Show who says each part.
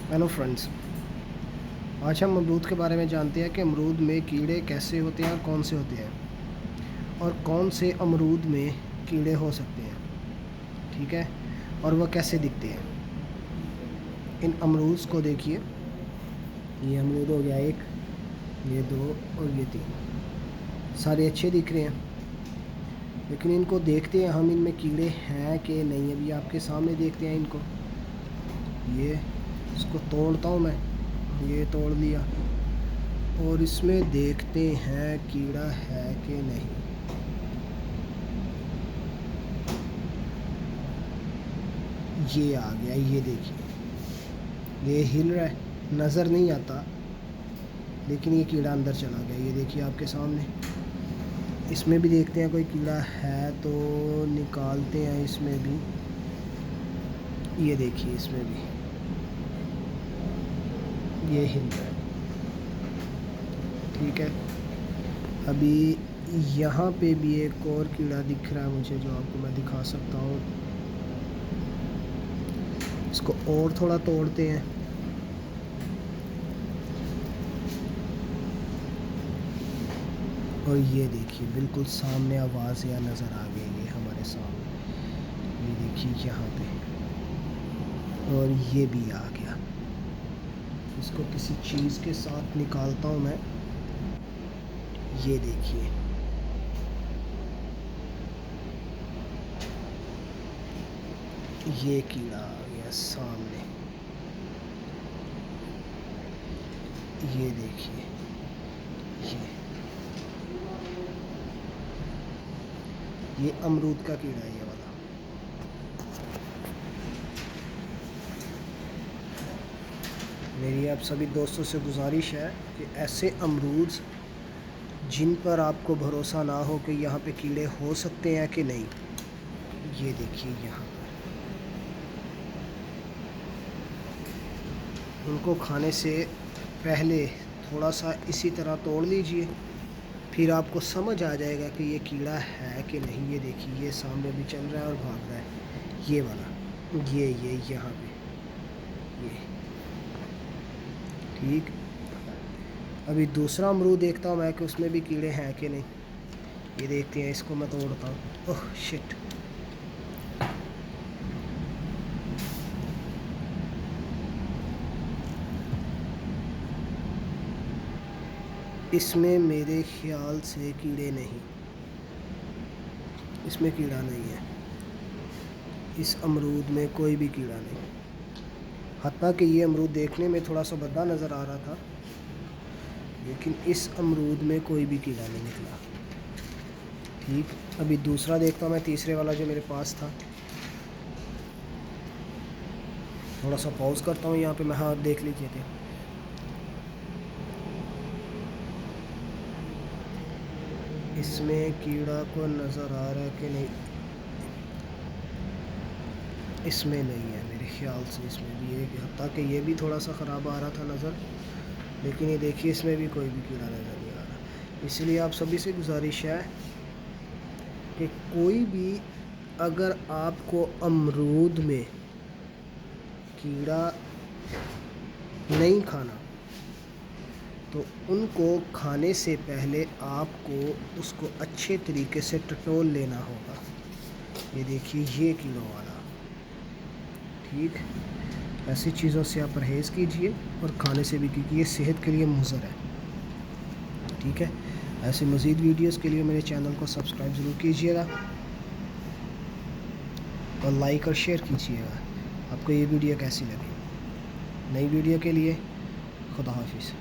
Speaker 1: Hello friends, आज हम अमरूद के बारे में जानते हैं कि अमरूद में कीड़े कैसे होते हैं और कौन से होते हैं और कौन से अमरूद में कीड़े हो सकते हैं। ठीक है, और वह कैसे दिखते हैं। इन अमरूद को देखिए, ये अमरूद हो गया एक, ये दो और ये तीन, सारे अच्छे दिख रहे हैं, लेकिन इनको देखते हैं हम, इनमें कीड़े हैं कि नहीं। अभी आपके सामने देखते हैं इनको। ये इसको तोड़ता हूँ मैं, ये तोड़ लिया, और इसमें देखते हैं कीड़ा है कि नहीं। ये आ गया, ये देखिए, ये हिल रहा है, नज़र नहीं आता, लेकिन ये कीड़ा अंदर चला गया। ये देखिए आपके सामने। इसमें भी देखते हैं कोई कीड़ा है तो निकालते हैं इसमें भी। ये देखिए इसमें भी ये हिल रहा है। ठीक है, अभी यहाँ पे भी एक और कीड़ा दिख रहा है मुझे, जो आपको मैं दिखा सकता हूँ। इसको और थोड़ा तोड़ते हैं। और ये देखिए बिल्कुल सामने आवाज़ या नज़र आ गई है हमारे सामने। ये देखिए यहाँ पे, और ये भी आ गया। इसको किसी चीज़ के साथ निकालता हूँ मैं। ये देखिए, ये कीड़ा आ गया सामने। ये देखिए, ये अमरूद का कीड़ा है, ये वाला। मेरी आप सभी दोस्तों से गुजारिश है कि ऐसे अमरूद जिन पर आपको भरोसा ना हो कि यहाँ पे कीड़े हो सकते हैं कि नहीं, ये देखिए यहाँ पर, उनको खाने से पहले थोड़ा सा इसी तरह तोड़ लीजिए, फिर आपको समझ आ जाएगा कि ये कीड़ा है कि नहीं। ये देखिए, ये सामने भी चल रहा है और भाग रहा है, ये वाला, ये यहाँ पे, ये। ठीक, अभी दूसरा अमरूद देखता हूँ मैं कि उसमें भी कीड़े हैं कि नहीं। ये देखते हैं, इसको मैं तोड़ता हूँ। ओह शिट, इसमें मेरे ख्याल से कीड़े नहीं, इसमें कीड़ा नहीं है। इस अमरूद में कोई भी कीड़ा नहीं, हत्ता कि ये अमरूद देखने में थोड़ा सा भद्दा नज़र आ रहा था, लेकिन इस अमरूद में कोई भी कीड़ा नहीं निकला। ठीक, अभी दूसरा देखता हूँ मैं, तीसरे वाला जो मेरे पास था। थोड़ा सा पॉज करता हूँ यहाँ पे मैं। हाँ, देख लीजिए थे, इसमें कीड़ा को नज़र आ रहा है कि नहीं। इसमें नहीं है मेरे ख्याल से, इसमें भी एक, हत्ता कि ये भी थोड़ा सा ख़राब आ रहा था नज़र, लेकिन ये देखिए इसमें भी कोई भी कीड़ा नज़र नहीं आ रहा। इसलिए आप सभी से गुजारिश है कि कोई भी, अगर आपको अमरूद में कीड़ा नहीं खाना, तो उनको खाने से पहले आपको उसको अच्छे तरीके से टटोल लेना होगा। ये देखिए, ये कीड़ों वाला। ठीक, ऐसी चीज़ों से आप परहेज़ कीजिए और खाने से भी, क्योंकि ये सेहत के लिए मुज़र है। ठीक है, ऐसे मज़ीद वीडियोस के लिए मेरे चैनल को सब्सक्राइब ज़रूर कीजिएगा और लाइक और शेयर कीजिएगा। आपको ये वीडियो कैसी लगी। नई वीडियो के लिए खुदा हाफिज़।